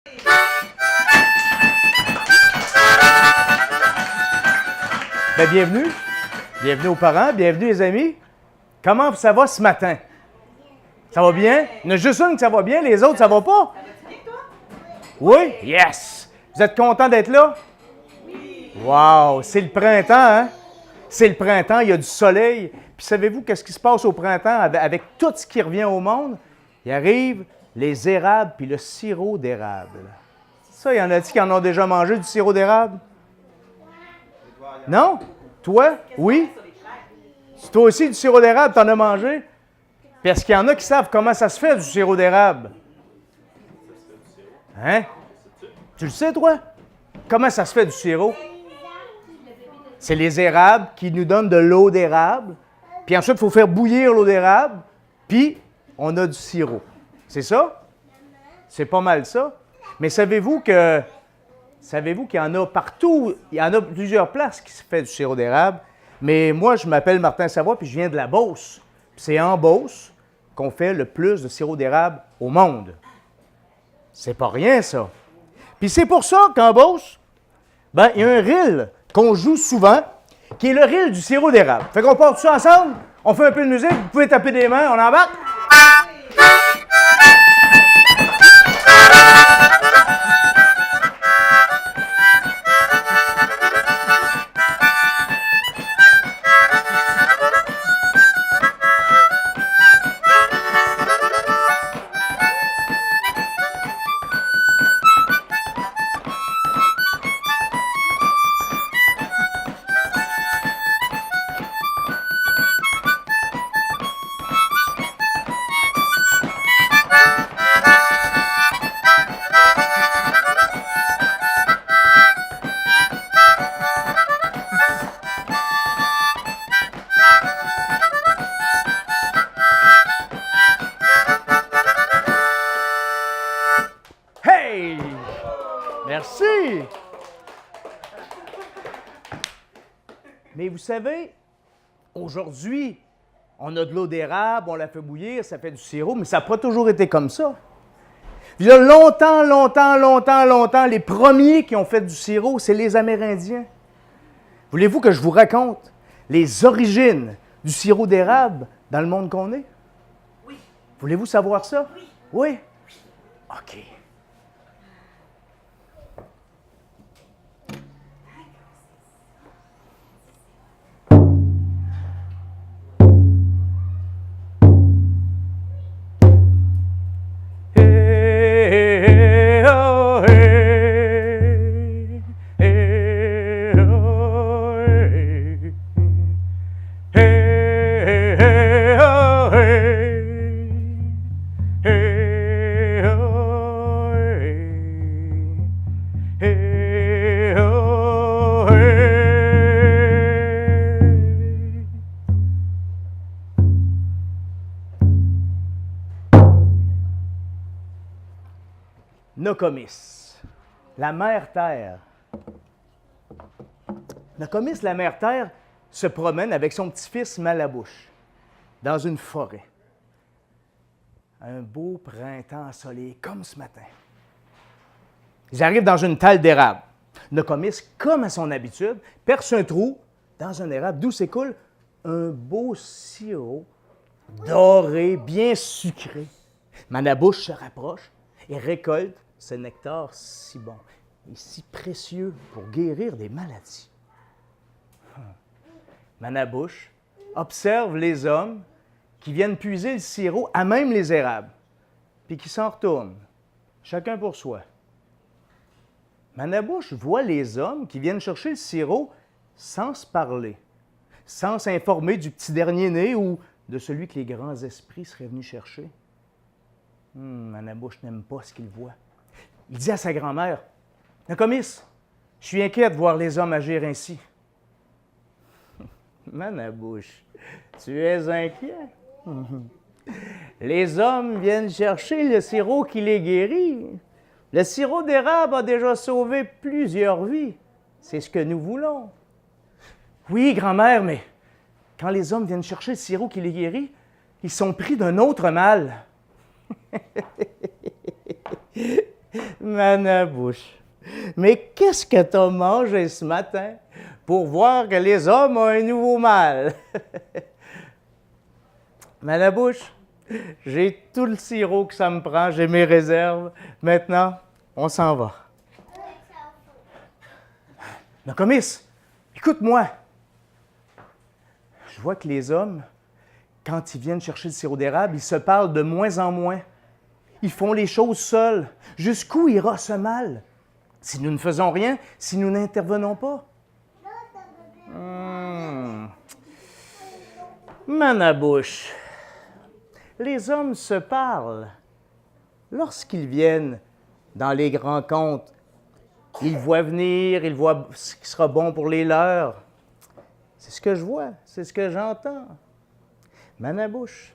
Bien, bienvenue. Bienvenue aux parents, bienvenue les amis. Comment ça va ce matin? Ça va bien? Il y en a juste une que ça va bien, les autres, ça va pas? Oui? Yes! Vous êtes contents d'être là? Oui! Wow! C'est le printemps, hein? C'est le printemps, il y a du soleil. Puis savez-vous qu'est-ce qui se passe au printemps avec tout ce qui revient au monde? Il arrive les érables puis le sirop d'érable. Ça, il y en a-t-il qui en ont déjà mangé du sirop d'érable? Non? Toi? Oui? Toi aussi, du sirop d'érable, t'en as mangé? Parce qu'il y en a qui savent comment ça se fait, du sirop d'érable. Hein? Tu le sais, toi? Comment ça se fait, du sirop? C'est les érables qui nous donnent de l'eau d'érable. Puis ensuite, il faut faire bouillir l'eau d'érable. Puis, on a du sirop. C'est ça? C'est pas mal ça. Mais savez-vous qu'il y en a partout, il y en a plusieurs places qui se fait du sirop d'érable. Mais moi, je m'appelle Martin Savoie, puis je viens de la Beauce. C'est en Beauce qu'on fait le plus de sirop d'érable au monde. C'est pas rien, ça. Puis c'est pour ça qu'en Beauce, ben, il y a un reel qu'on joue souvent, qui est le reel du sirop d'érable. Fait qu'on part tout ça ensemble, on fait un peu de musique, vous pouvez taper des mains, on embarque. Hey! Merci! Mais vous savez, aujourd'hui, on a de l'eau d'érable, on la fait bouillir, ça fait du sirop, mais ça n'a pas toujours été comme ça. Il y a longtemps, les premiers qui ont fait du sirop, c'est les Amérindiens. Voulez-vous que je vous raconte les origines du sirop d'érable dans le monde qu'on est? Oui. Voulez-vous savoir ça? Oui. Oui? OK. Nokomis, la mère Terre. Nokomis, la mère Terre, se promène avec son petit-fils Malabouche dans une forêt. Un beau printemps ensoleillé, comme ce matin. Ils arrivent dans une talle d'érable. Nokomis, comme à son habitude, perce un trou dans un érable d'où s'écoule un beau sirop doré, bien sucré. Malabouche se rapproche et récolte ce nectar si bon et si précieux pour guérir des maladies. Manabouche observe les hommes qui viennent puiser le sirop à même les érables, puis qui s'en retournent, chacun pour soi. Manabouche voit les hommes qui viennent chercher le sirop sans se parler, sans s'informer du petit dernier-né ou de celui que les grands esprits seraient venus chercher. Manabouche n'aime pas ce qu'il voit. Il dit à sa grand-mère, « Nokomis, je suis inquiet de voir les hommes agir ainsi. » Manabouche, tu es inquiet? Les hommes viennent chercher le sirop qui les guérit. Le sirop d'érable a déjà sauvé plusieurs vies. C'est ce que nous voulons. Oui, grand-mère, mais quand les hommes viennent chercher le sirop qui les guérit, ils sont pris d'un autre mal. Manabouche, mais qu'est-ce que tu as mangé ce matin pour voir que les hommes ont un nouveau mal? Manabouche, j'ai tout le sirop que ça me prend, j'ai mes réserves. Maintenant, on s'en va. Nokomis, écoute-moi. Je vois que les hommes, quand ils viennent chercher le sirop d'érable, ils se parlent de moins en moins. Ils font les choses seuls. Jusqu'où ira ce mal? Si nous ne faisons rien, si nous n'intervenons pas. Manabouche, les hommes se parlent. Lorsqu'ils viennent dans les grands contes, ils voient venir, ils voient ce qui sera bon pour les leurs. C'est ce que je vois, c'est ce que j'entends. Manabouche,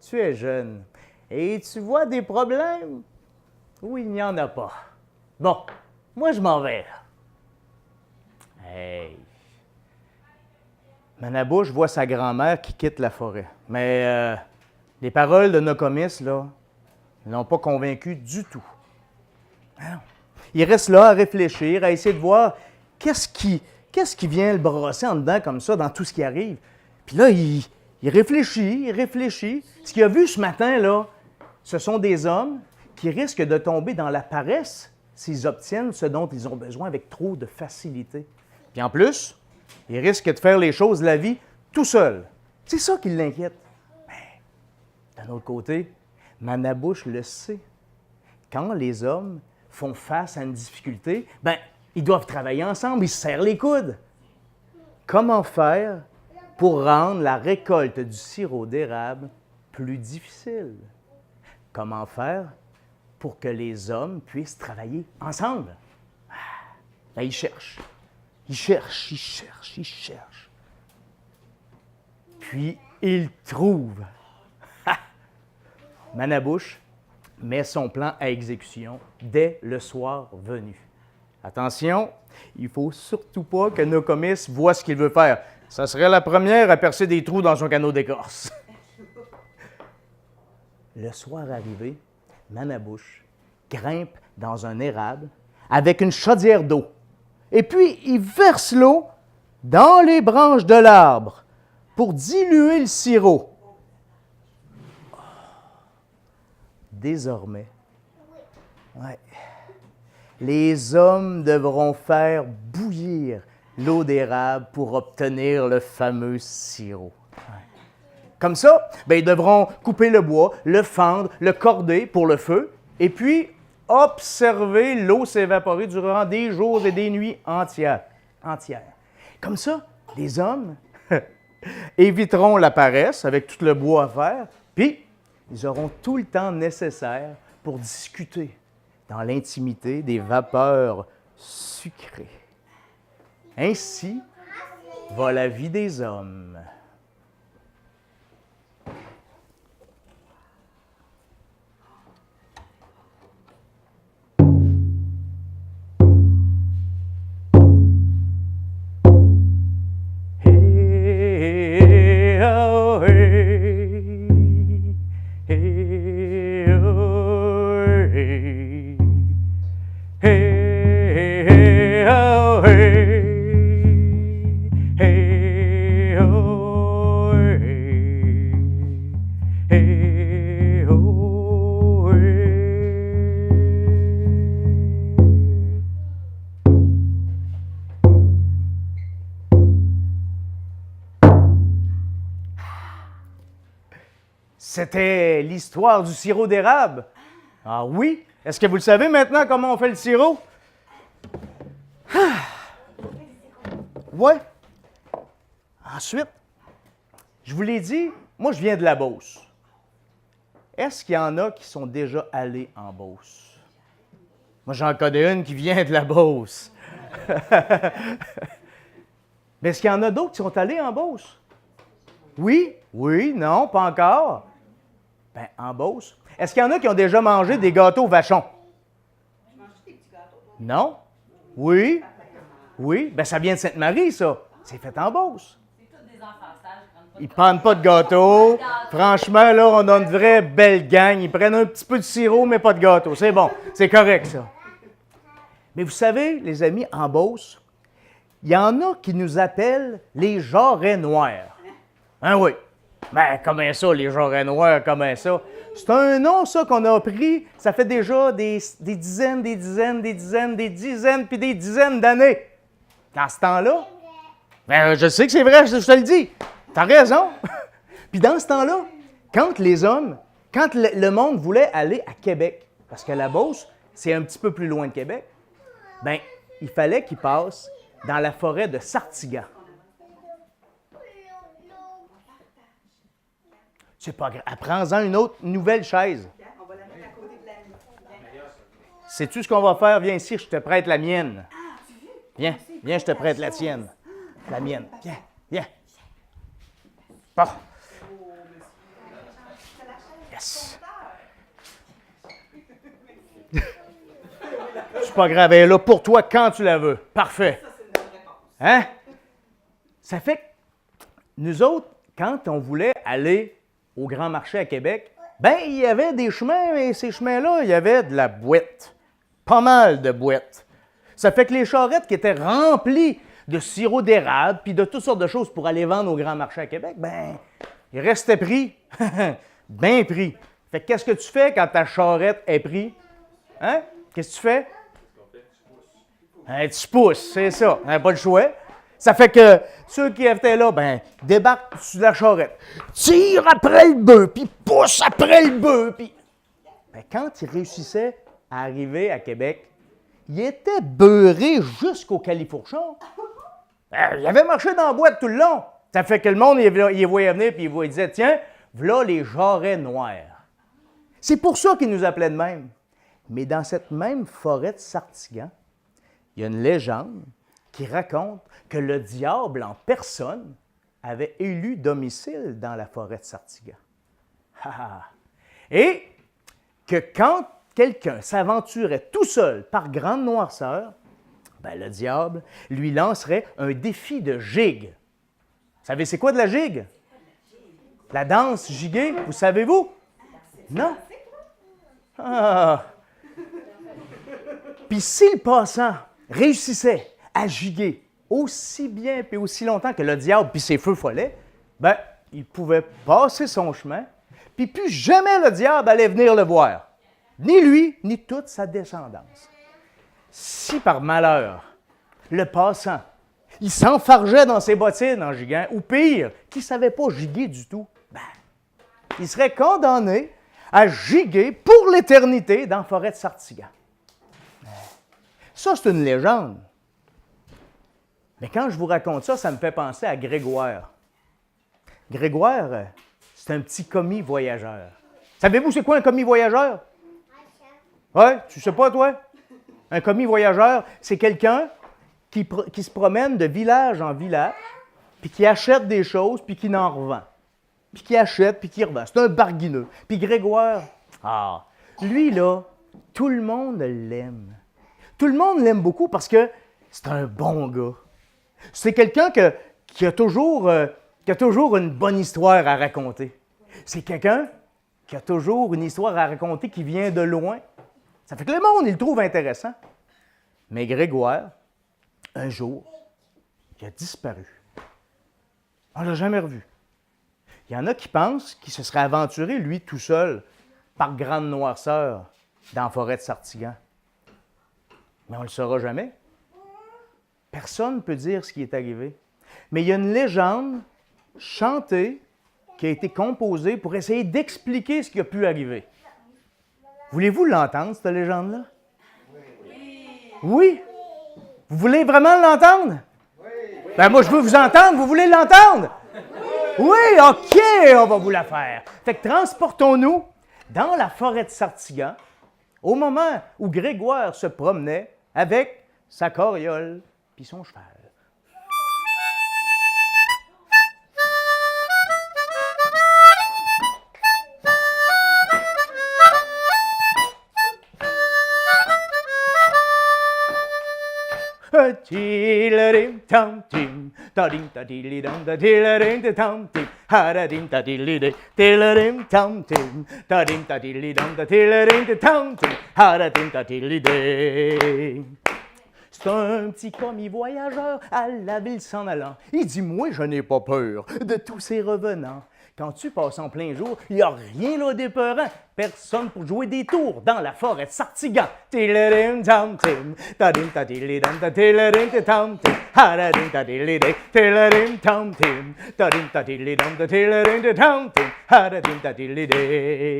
tu es jeune et tu vois des problèmes où il n'y en a pas. Bon, moi je m'en vais. Hey! Manabouche voit sa grand-mère qui quitte la forêt. Mais les paroles de Nokomis, là, ne l'ont pas convaincu du tout. Alors, il reste là à réfléchir, à essayer de voir qu'est-ce qui vient le brosser en dedans comme ça dans tout ce qui arrive. Puis là, il réfléchit. Ce qu'il a vu ce matin, là, ce sont des hommes qui risquent de tomber dans la paresse s'ils obtiennent ce dont ils ont besoin avec trop de facilité. Puis en plus, ils risquent de faire les choses de la vie tout seuls. C'est ça qui l'inquiète. Mais d'un autre côté, Manabouche le sait. Quand les hommes font face à une difficulté, ils doivent travailler ensemble, ils se serrent les coudes. Comment faire pour rendre la récolte du sirop d'érable plus difficile? Comment faire pour que les hommes puissent travailler ensemble? Là, ils cherchent. Puis, ils trouvent. Manabouche met son plan à exécution dès le soir venu. Attention, il ne faut surtout pas que Nokomis voie ce qu'il veut faire. Ça serait la première à percer des trous dans son canot d'écorce. Le soir arrivé, Manabouche grimpe dans un érable avec une chaudière d'eau. Et puis, il verse l'eau dans les branches de l'arbre pour diluer le sirop. Désormais, les hommes devront faire bouillir l'eau d'érable pour obtenir le fameux sirop. Comme ça, ils devront couper le bois, le fendre, le corder pour le feu, et puis observer l'eau s'évaporer durant des jours et des nuits entières. Comme ça, les hommes éviteront la paresse avec tout le bois à faire, puis ils auront tout le temps nécessaire pour discuter dans l'intimité des vapeurs sucrées. Ainsi va la vie des hommes. C'était l'histoire du sirop d'érable. Ah oui? Est-ce que vous le savez maintenant comment on fait le sirop? Ouais. Ensuite, je vous l'ai dit, moi je viens de la Beauce. Est-ce qu'il y en a qui sont déjà allés en Beauce? Moi j'en connais une qui vient de la Beauce. Mais est-ce qu'il y en a d'autres qui sont allés en Beauce? Oui? Oui? Non? Pas encore? En Beauce. Est-ce qu'il y en a qui ont déjà mangé des gâteaux vachons? J'ai mangé des petits gâteaux. Non? Oui? Oui? Ça vient de Sainte-Marie, ça. C'est fait en Beauce. C'est tous des enfants sages. Ils prennent pas de gâteau. Franchement, là, on a une vraie belle gang. Ils prennent un petit peu de sirop, mais pas de gâteau. C'est bon. C'est correct, ça. Mais vous savez, les amis, en Beauce, il y en a qui nous appellent les jarrets noirs. Hein, oui. Ben, comment ça, les jarrets noirs, comment ça? C'est un nom, ça, qu'on a pris. Ça fait déjà des dizaines, puis des dizaines d'années. Dans ce temps-là, ben, je sais que c'est vrai, je te le dis. T'as raison. Puis dans ce temps-là, quand le monde voulait aller à Québec, parce que la Beauce, c'est un petit peu plus loin de Québec, ben, il fallait qu'ils passent dans la forêt de Sartigan. C'est pas grave. Prends-en une autre nouvelle chaise. On va la mettre à côté de la mienne. Sais-tu ce qu'on va faire? Viens ici, je te prête la mienne. Viens, viens, je te prête la tienne. La mienne. Viens, viens. Bon. Yes. C'est pas grave, elle est là pour toi quand tu la veux. Parfait. Hein? Ça fait que nous autres, quand on voulait aller au Grand Marché à Québec, ben il y avait des chemins, et ces chemins-là, il y avait de la boîte. Pas mal de boîtes. Ça fait que les charrettes qui étaient remplies de sirop d'érable puis de toutes sortes de choses pour aller vendre au Grand Marché à Québec, ben ils restaient pris. Bien pris. Fait que qu'est-ce que tu fais quand ta charrette est prise? Hein? Qu'est-ce que tu fais? Tu pousses, c'est ça. On n'a pas le choix. Ça fait que ceux qui étaient là, ben, débarquent sur la charrette, tirent après le bœuf, puis poussent après le bœuf. Puis... Ben, quand ils réussissaient à arriver à Québec, ils étaient beurrés jusqu'au califourchon. Ils avaient marché dans la boîte tout le long. Ça fait que le monde, il les voyait venir, puis il disait, tiens, voilà les jarrets noirs. C'est pour ça qu'ils nous appelaient de même. Mais dans cette même forêt de Sartigan, il y a une légende qui raconte que le diable en personne avait élu domicile dans la forêt de Sartigan. Et que quand quelqu'un s'aventurait tout seul par grande noirceur, ben le diable lui lancerait un défi de gigue. Vous savez, c'est quoi de la gigue? La danse giguée, vous savez-vous? Non? Ah! Puis si le passant réussissait à giguer aussi bien et aussi longtemps que le diable puis ses feux follets, ben, il pouvait passer son chemin, puis plus jamais le diable allait venir le voir. Ni lui, ni toute sa descendance. Si par malheur, le passant, il s'enfargeait dans ses bottines en giguant, ou pire, qu'il ne savait pas giguer du tout, ben, il serait condamné à giguer pour l'éternité dans la forêt de Sartigan. Ça, c'est une légende. Mais quand je vous raconte ça, ça me fait penser à Grégoire. Grégoire, c'est un petit commis voyageur. Savez-vous c'est quoi un commis voyageur? Oui, tu sais pas, toi? Un commis voyageur, c'est quelqu'un qui se promène de village en village, puis qui achète des choses, puis qui en revend. Puis qui achète, puis qui revend. C'est un barguineux. Puis Grégoire, lui, là, tout le monde l'aime. Tout le monde l'aime beaucoup parce que c'est un bon gars. C'est quelqu'un qui a toujours une bonne histoire à raconter. C'est quelqu'un qui a toujours une histoire à raconter qui vient de loin. Ça fait que le monde, il le trouve intéressant. Mais Grégoire, un jour, il a disparu. On ne l'a jamais revu. Il y en a qui pensent qu'il se serait aventuré, lui, tout seul, par grande noirceur, dans la forêt de Sartigan. Mais on ne le saura jamais. Personne ne peut dire ce qui est arrivé. Mais il y a une légende chantée qui a été composée pour essayer d'expliquer ce qui a pu arriver. Voulez-vous l'entendre, cette légende-là? Oui? Vous voulez vraiment l'entendre? Oui. Ben moi, je veux vous entendre. Vous voulez l'entendre? Oui, OK, on va vous la faire. Fait que transportons-nous dans la forêt de Sartigan au moment où Grégoire se promenait avec sa carriole puis son cheval. Tiladim tam tim, tadim tadilidam tadiladim tam tim, haradim tadilide, tiladim tam tim, tadim tadilidam tadiladim tam tim, haradim tadilide. C'est un petit commis voyageur à la ville s'en allant. Il dit, moi, je n'ai pas peur de tous ces revenants. Quand tu passes en plein jour, il n'y a rien là d'épeurant. Personne pour jouer des tours dans la forêt de Sartigan. Tiladim tam tim, tadim tadilidam tadiladim tam tim, haradim tadilide, tiladim tam tim, tadim tadilidam tadiladim tam tim, haradim tadilide.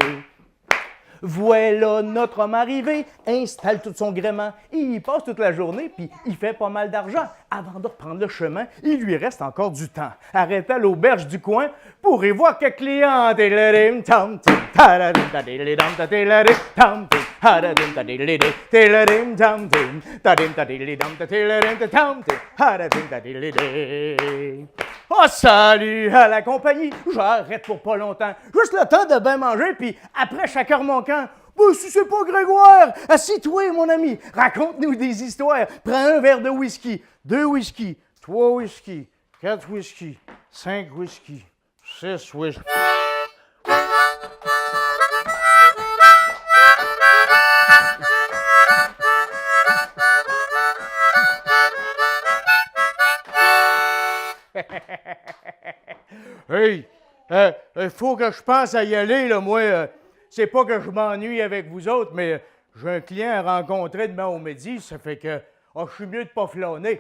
Voilà notre homme arrivé, installe tout son gréement, il passe toute la journée, puis il fait pas mal d'argent. Avant de reprendre le chemin, il lui reste encore du temps. Arrête à l'auberge du coin pour y voir quelques clients. Tiladim tam tim, taradim tadilidam tadiladim tam tim, haradim tadilide, tiladim tam tim, tadim tadilidam tadiladim tam tim, haradim tadilide. Oh, salut à la compagnie, j'arrête pour pas longtemps. Juste le temps de bien manger, puis après chaque heure mon camp. Si c'est pas Grégoire, assis-toi, mon ami, raconte-nous des histoires. Prends un verre de whisky, 2 whisky, 3 whisky, 4 whisky, 5 whisky, 6 whisky. Hey, faut que je pense à y aller, là, moi. C'est pas que je m'ennuie avec vous autres, mais j'ai un client à rencontrer demain au midi, ça fait que je suis mieux de pas flâner.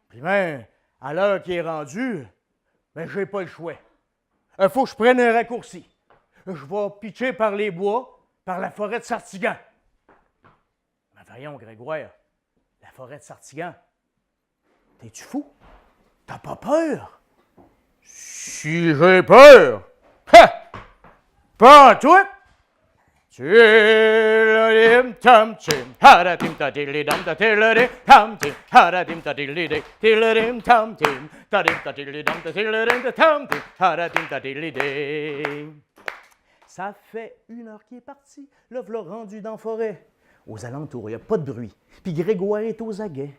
Puis ben, à l'heure qui est rendue, ben j'ai pas le choix. Faut que je prenne un raccourci. Je vais pitcher par les bois, par la forêt de Sartigan. Mais voyons, Grégoire, la forêt de Sartigan, t'es-tu fou? T'as pas peur? Si j'ai peur, pas toi! Tiladim tam tim, haradim tadilidam tadiladim tam tim, haradim tadilide, tiladim tam tim, tadim tadilidam tadiladim tam tim, haradim tadilide. Ça fait 1 heure qu'il est parti, le v'là rendu dans la forêt. Aux alentours, il n'y a pas de bruit. Puis Grégoire est aux aguets.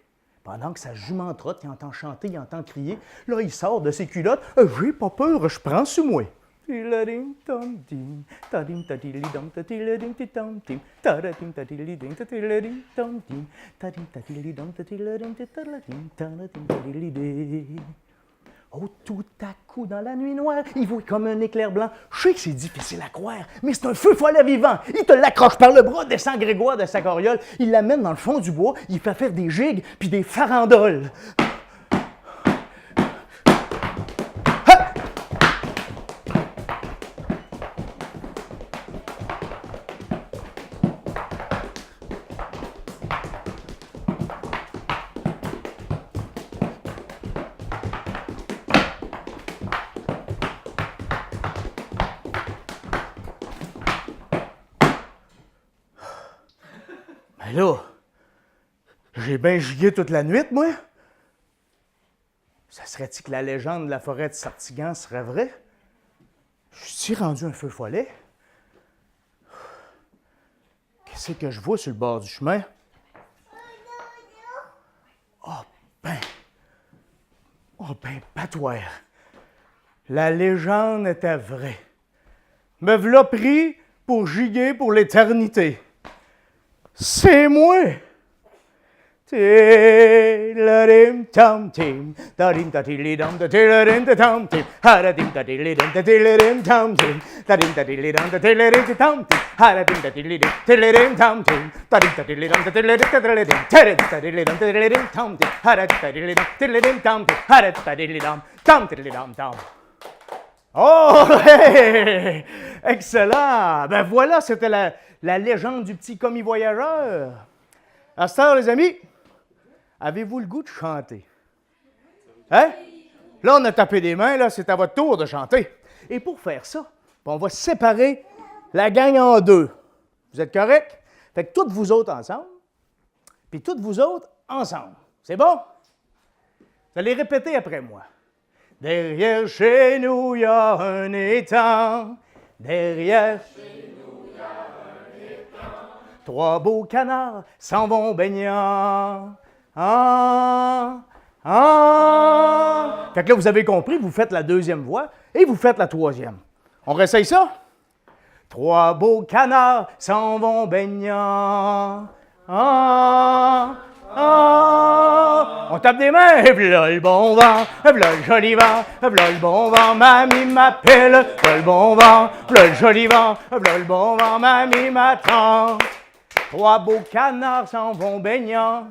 Pendant que sa jument trotte, il entend chanter, il entend crier. Là, il sort de ses culottes. J'ai pas peur, je prends sur moi. Tiladim tam tim, tadim tadilidam tadiladim tam tim, taradim tadilidim tadiladim tam tim, tadim tadilidam tadiladim tadadim tadilidé. Oh, tout à coup, dans la nuit noire, il voit comme un éclair blanc. Je sais que c'est difficile à croire, mais c'est un feu follet vivant. Il te l'accroche par le bras, descend Grégoire de sa carriole. Il l'amène dans le fond du bois, il fait faire des gigues puis des farandoles. Ben là, j'ai bien gigué toute la nuit, moi. Ça serait-il que la légende de la forêt de Sartigan serait vraie? Je suis rendu un feu follet? Qu'est-ce que je vois sur le bord du chemin? Oh ben, patoire. La légende était vraie. Me v'là pris pour giguer pour l'éternité. C'est moi! Tiladim tam tim, tadim tadilidam tadiladim tam tim, haradim tadilidam tadiladim tam tim, tadim tadilidam tadiladim tam tim, haradim tadilidam tadiladim tam tim, tadim tadilidam tadiladim tadiladim tadiladim tam tim, haradim tadilidam tadiladim tam tim, haradim tadilidam tam tadilidam tam. Oh, hey! Excellent! Ben voilà, c'était la légende du petit commis voyageur. À cette heure, les amis, avez-vous le goût de chanter? Hein? Là, on a tapé des mains, là, c'est à votre tour de chanter. Et pour faire ça, on va séparer la gang en 2. Vous êtes corrects? Fait que toutes vous autres ensemble, puis toutes vous autres ensemble. C'est bon? Vous allez répéter après moi. Derrière chez nous, il y a un étang. Derrière chez nous, il y a un étang. 3 beaux canards s'en vont baignant. Ah, ah. Fait que là, vous avez compris, vous faites la deuxième voix et vous faites la troisième. On réessaye ça? Trois beaux canards s'en vont baignant. Ah, ah. On tape des mains, et v'là le bon vent, et v'là le joli vent, et v'là le bon vent, mamie m'appelle, v'là le bon vent, v'là le joli vent, et v'là le bon vent, mamie m'attend. Trois beaux canards s'en vont baignant.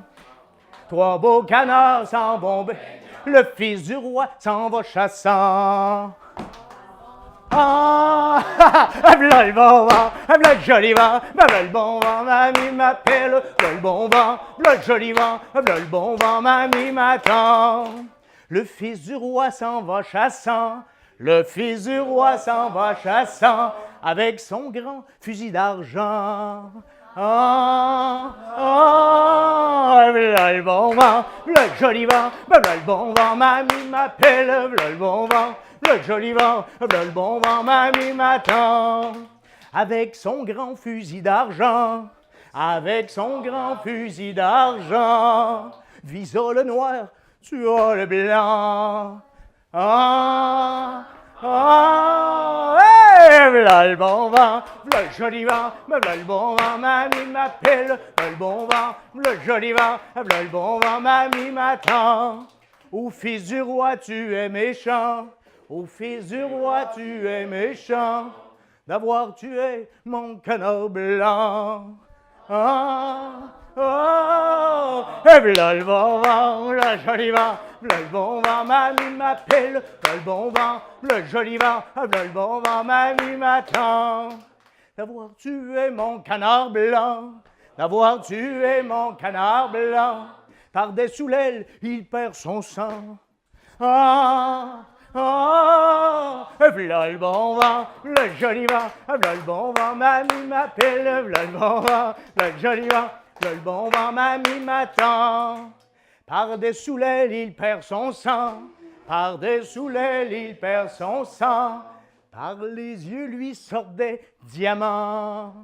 Trois beaux canards s'en vont baignant. Le fils du roi s'en va chassant. Ah, v'là le bon vent, v'là le joli vent, v'là le bon vent, mamie m'appelle, v'là le bon vent, v'là le joli vent, v'là le bon vent, mamie m'attend. Le fils du roi s'en va chassant, le fils du roi s'en va chassant, avec son grand fusil d'argent. Ah, ah, v'là le bon vent, v'là le joli vent, v'là le bon vent, mamie m'appelle, v'là le bon vent, v'là le joli vent, v'là le bon vent, mamie m'attend. Avec son grand fusil d'argent, avec son grand fusil d'argent, visa le noir, tu as le blanc. Ah, ah, hey, v'là le bon vent, v'là le joli vent, v'là le bon vent, mamie m'appelle, v'là le bon vent, v'là le joli vent, v'là le bon vent, mamie m'attend. Ô fils du roi, tu es méchant, ô fils du roi, tu es méchant, d'avoir tué mon canard blanc. Ah, oh, et v'là le bon vent, v'là le joli vent, v'là le bon vent, mamie m'appelle, v'là le bon vent, v'là le joli vent, v'là le bon vent, mamie m'attend. D'avoir tué mon canard blanc, d'avoir tué mon canard blanc, par-dessous l'aile, il perd son sang. Ah, ah, v'là le bon vent, v'là le joli vent, v'là le bon vent, mamie m'appelle, v'là le bon vent, v'là le joli vent, v'là le bon vent, mamie m'attend. Par-dessous l'aile, il perd son sang, par-dessous l'aile, il perd son sang, par les yeux lui sortent des diamants.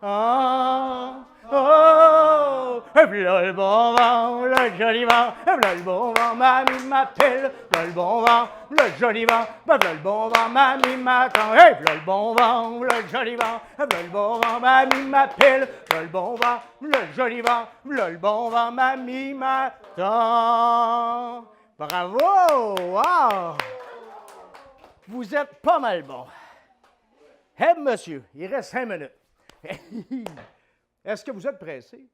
Ah, oh, v'là le bon vent, v'là le joli vent, v'là le bon vent, mamie m'appelle, v'là le bon vent, v'là le joli vent, v'là le bon vent, mamie m'attend. Hey, v'là le bon vent, v'là le joli vent, v'là le bon vent, mamie m'appelle, v'là le bon vent, v'là le joli vent, v'là le bon vent, mamie m'attend. Bravo! Wow! Vous êtes pas mal bon. Hey, monsieur, il reste 5 minutes. Est-ce que vous êtes pressé?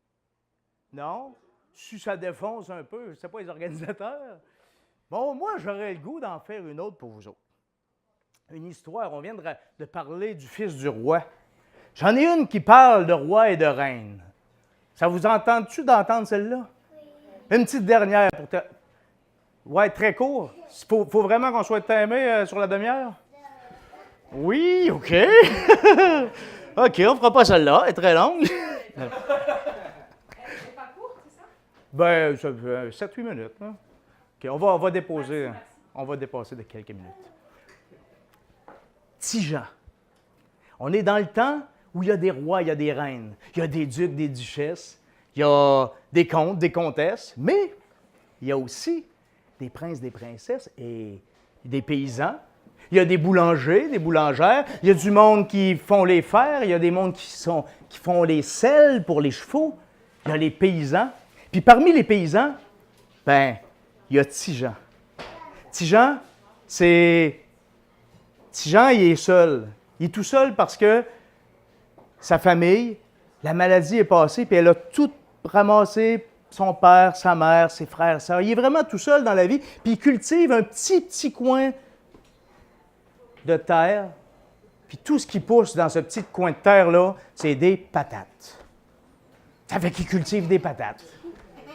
Non? Si ça défonce un peu, je ne sais pas les organisateurs. Bon, moi, j'aurais le goût d'en faire une autre pour vous autres. Une histoire, on vient de parler du fils du roi. J'en ai une qui parle de roi et de reine. Ça vous entend-tu d'entendre celle-là? Oui. Une petite dernière pour te... Ouais, très court. Il faut vraiment qu'on soit timé sur la demi-heure? Oui, OK. OK, on ne fera pas celle-là, elle est très longue. Elle n'est pas courte, c'est ça? Ben, ça fait 7-8 minutes. Hein? OK, on va déposer. Merci. On va dépasser de quelques minutes. Tijan. On est dans le temps où il y a des rois, il y a des reines, il y a des ducs, des duchesses, il y a des comtes, des comtesses, mais il y a aussi des princes, des princesses et des paysans. Il y a des boulangers, des boulangères. Il y a du monde qui font les fers. Il y a des mondes qui font les selles pour les chevaux. Il y a les paysans. Puis parmi les paysans, ben, il y a Tijan. Tijan, il est seul. Il est tout seul parce que sa famille, la maladie est passée, puis elle a tout ramassé, son père, sa mère, ses frères, sœurs. Il est vraiment tout seul dans la vie, puis il cultive un petit coin de terre, puis tout ce qui pousse dans ce petit coin de terre-là, c'est des patates. Ça fait qu'il cultive des patates.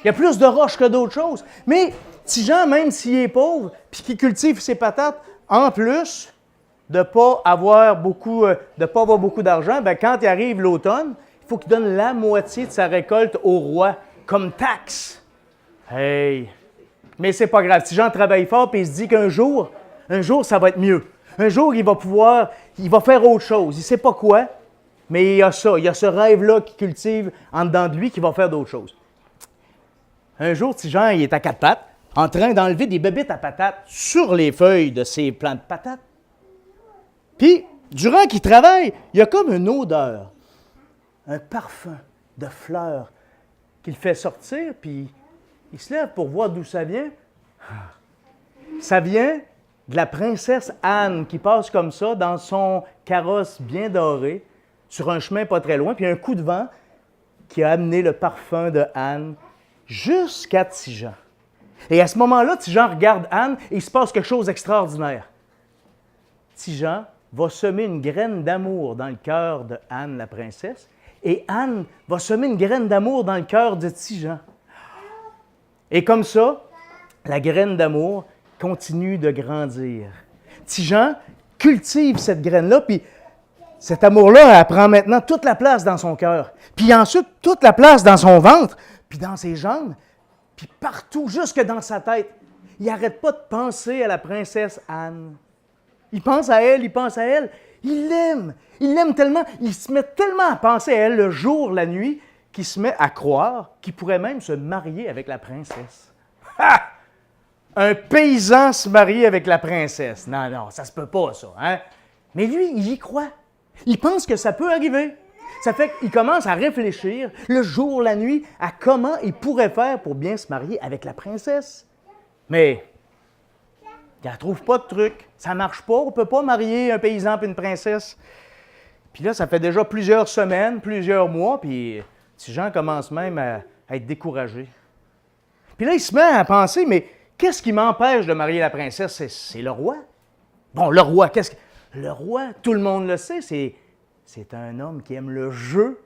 Il y a plus de roches que d'autres choses. Mais Tijan, même s'il est pauvre, puis qu'il cultive ses patates, en plus de ne pas avoir beaucoup d'argent, bien, quand il arrive l'automne, il faut qu'il donne la moitié de sa récolte au roi, comme taxe. Hey! Mais c'est pas grave. Tijan travaille fort, puis il se dit qu'un jour, ça va être mieux. Un jour, il va faire autre chose. Il ne sait pas quoi, mais il y a ce rêve-là qu'il cultive en dedans de lui qui va faire d'autres choses. Un jour, Tijan, il est à quatre pattes, en train d'enlever des bébites à patates sur les feuilles de ses plants de patates. Puis, durant qu'il travaille, il y a comme une odeur, un parfum de fleurs qu'il fait sortir, puis il se lève pour voir d'où ça vient. Ça vient de la princesse Anne qui passe comme ça dans son carrosse bien doré, sur un chemin pas très loin, puis un coup de vent qui a amené le parfum de Anne jusqu'à Tijan. Et à ce moment-là, Tijan regarde Anne et il se passe quelque chose d'extraordinaire. Tijan va semer une graine d'amour dans le cœur de Anne, la princesse, et Anne va semer une graine d'amour dans le cœur de Tijan. Et comme ça, la graine d'amour continue de grandir. Tijan cultive cette graine-là, puis cet amour-là, elle prend maintenant toute la place dans son cœur. Puis ensuite, toute la place dans son ventre, puis dans ses jambes, puis partout, jusque dans sa tête. Il n'arrête pas de penser à la princesse Anne. Il pense à elle, il pense à elle. Il l'aime tellement, il se met tellement à penser à elle le jour, la nuit, qu'il se met à croire qu'il pourrait même se marier avec la princesse. Ha! Un paysan se marier avec la princesse. Non, non, ça se peut pas, ça. Hein? Mais lui, il y croit. Il pense que ça peut arriver. Ça fait qu'il commence à réfléchir le jour, la nuit, à comment il pourrait faire pour bien se marier avec la princesse. Mais il ne trouve pas de truc. Ça ne marche pas. On ne peut pas marier un paysan et une princesse. Puis là, ça fait déjà plusieurs semaines, plusieurs mois, puis Tijan commence même à être découragé. Puis là, il se met à penser, mais qu'est-ce qui m'empêche de marier la princesse? C'est le roi. Bon, le roi, qu'est-ce que... Le roi, tout le monde le sait, c'est un homme qui aime le jeu.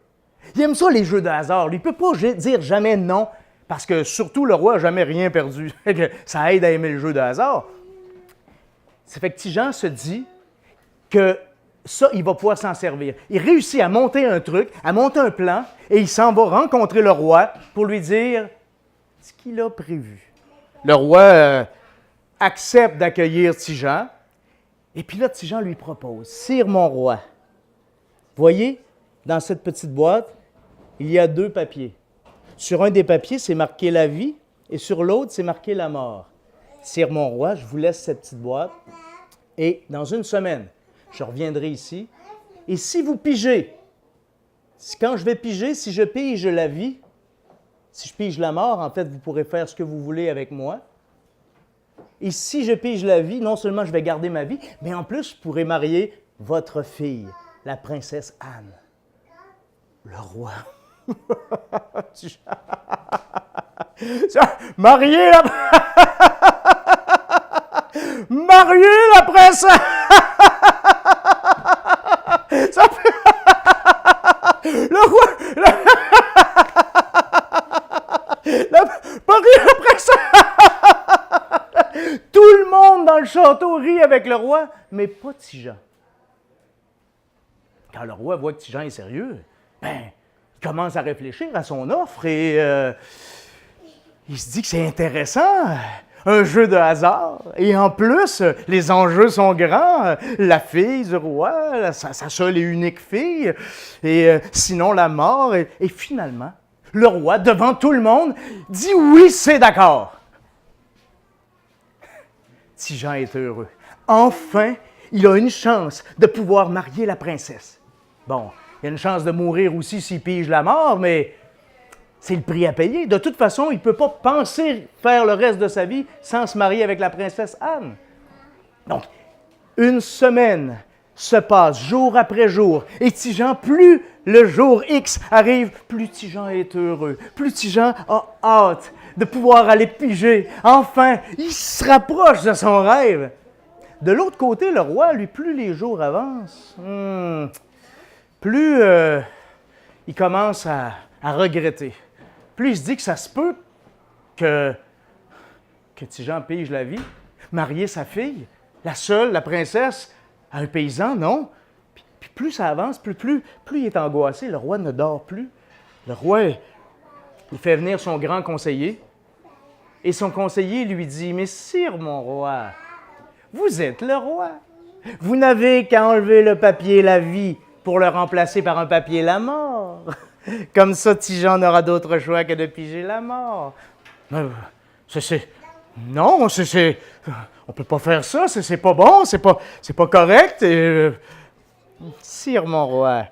Il aime ça, les jeux de hasard. Lui, il ne peut pas dire jamais non, parce que surtout, le roi n'a jamais rien perdu. Ça aide à aimer le jeu de hasard. Ça fait que Tijan se dit que ça, il va pouvoir s'en servir. Il réussit à monter un truc, à monter un plan, et il s'en va rencontrer le roi pour lui dire ce qu'il a prévu. Le roi accepte d'accueillir Tijan, et puis là, Tijan lui propose, « Sire mon roi, voyez, dans cette petite boîte, il y a 2 papiers. Sur un des papiers, c'est marqué la vie, et sur l'autre, c'est marqué la mort. Sire mon roi, je vous laisse cette petite boîte, et dans une semaine, je reviendrai ici, et si vous pigez, quand je vais piger, si je pige la vie, si je pige la mort, en fait, vous pourrez faire ce que vous voulez avec moi. Et si je pige la vie, non seulement je vais garder ma vie, mais en plus, je pourrai marier votre fille, la princesse Anne. » Le roi. Marier la... Marier la princesse! Le roi... Marier la princesse! Tout le monde dans le château rit avec le roi, mais pas Tijan. Quand le roi voit que Tijan est sérieux, ben, il commence à réfléchir à son offre et il se dit que c'est intéressant, un jeu de hasard. Et en plus, les enjeux sont grands. La fille du roi, sa seule et unique fille, et sinon la mort. Et finalement, le roi, devant tout le monde, dit oui, c'est d'accord. Tijan est heureux. Enfin, il a une chance de pouvoir marier la princesse. Bon, il a une chance de mourir aussi s'il pige la mort, mais c'est le prix à payer. De toute façon, il ne peut pas penser faire le reste de sa vie sans se marier avec la princesse Anne. Donc, une semaine se passe jour après jour, et Tijan, plus le jour X arrive, plus Tijan est heureux, plus Tijan a hâte de pouvoir aller piger. Enfin, il se rapproche de son rêve. De l'autre côté, le roi, lui, plus les jours avancent, plus il commence à regretter. Plus il se dit que ça se peut que Tijan pige la vie, marier sa fille, la seule, la princesse, à un paysan, non. Puis plus ça avance, plus il est angoissé. Le roi ne dort plus. Le roi, il fait venir son grand conseiller. Et son conseiller lui dit, « Mais sire, mon roi, vous êtes le roi. Vous n'avez qu'à enlever le papier la vie pour le remplacer par un papier la mort. Comme ça, Tijan n'aura d'autre choix que de piger la mort. » Non, on peut pas faire ça, c'est pas bon, c'est pas correct. Sire mon roi,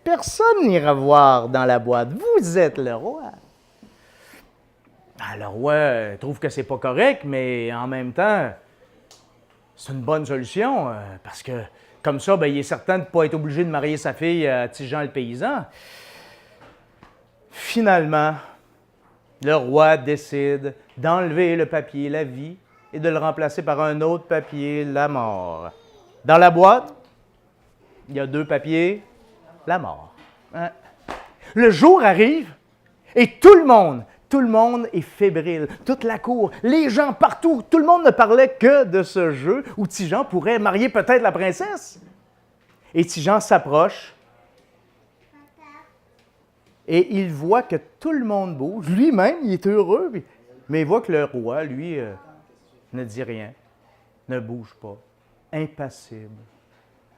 personne n'ira voir dans la boîte, vous êtes le roi. Ah, le roi trouve que c'est pas correct, mais en même temps, c'est une bonne solution, parce que comme ça, ben, il est certain de ne pas être obligé de marier sa fille à Ti-Jean le paysan. Finalement, le roi décide d'enlever le papier la vie et de le remplacer par un autre papier, la mort. Dans la boîte, il y a 2 papiers, la mort. Hein? Le jour arrive et tout le monde est fébrile. Toute la cour, les gens partout, tout le monde ne parlait que de ce jeu où Ti-Jean pourrait marier peut-être la princesse. Et Ti-Jean s'approche et il voit que tout le monde bouge. Lui-même, il est heureux, mais il voit que le roi, lui, ne dit rien, ne bouge pas, impassible.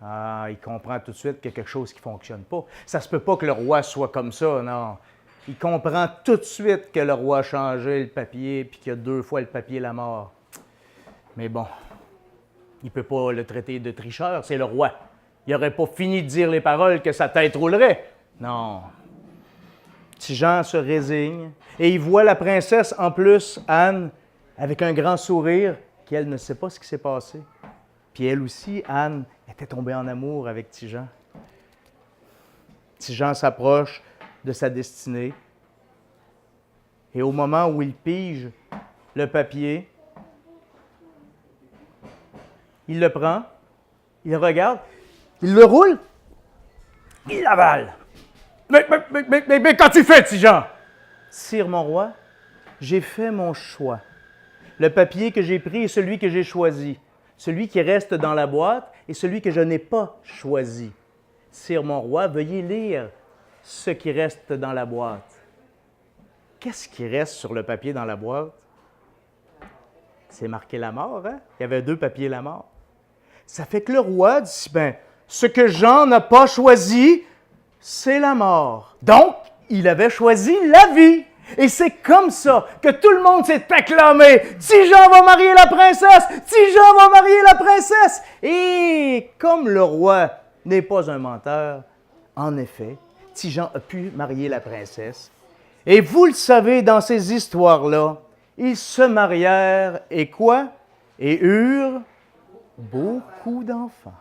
Ah, il comprend tout de suite qu'il y a quelque chose qui ne fonctionne pas. Ça ne se peut pas que le roi soit comme ça, non. Il comprend tout de suite que le roi a changé le papier puis qu'il y a 2 fois le papier la mort. Mais bon, il ne peut pas le traiter de tricheur, c'est le roi. Il n'aurait pas fini de dire les paroles que sa tête roulerait. Non. Ti-Jean se résigne et il voit la princesse, en plus, Anne, avec un grand sourire, qu'elle ne sait pas ce qui s'est passé. Puis elle aussi, Anne, était tombée en amour avec Ti-Jean. Ti-Jean s'approche de sa destinée. Et au moment où il pige le papier, il le prend, il le regarde, il le roule, il l'avale. Mais qu'as-tu fait, Ti-Jean? Sire mon roi, j'ai fait mon choix. Le papier que j'ai pris est celui que j'ai choisi. Celui qui reste dans la boîte est celui que je n'ai pas choisi. Sire mon roi, veuillez lire ce qui reste dans la boîte. Qu'est-ce qui reste sur le papier dans la boîte? C'est marqué la mort, hein? Il y avait 2 papiers la mort. Ça fait que le roi dit, ben, ce que Jean n'a pas choisi, c'est la mort. Donc, il avait choisi la vie. Et c'est comme ça que tout le monde s'est acclamé. Ti-Jean va marier la princesse! Ti-Jean va marier la princesse! Et comme le roi n'est pas un menteur, en effet, Ti-Jean a pu marier la princesse. Et vous le savez, dans ces histoires-là, ils se marièrent et quoi? Et eurent beaucoup d'enfants.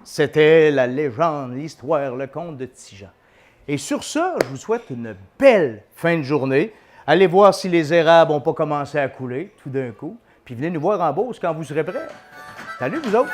C'était la légende, l'histoire, le conte de Ti-Jean. Et sur ça, je vous souhaite une belle fin de journée. Allez voir si les érables n'ont pas commencé à couler tout d'un coup. Puis venez nous voir en Beauce quand vous serez prêts. Salut, vous autres!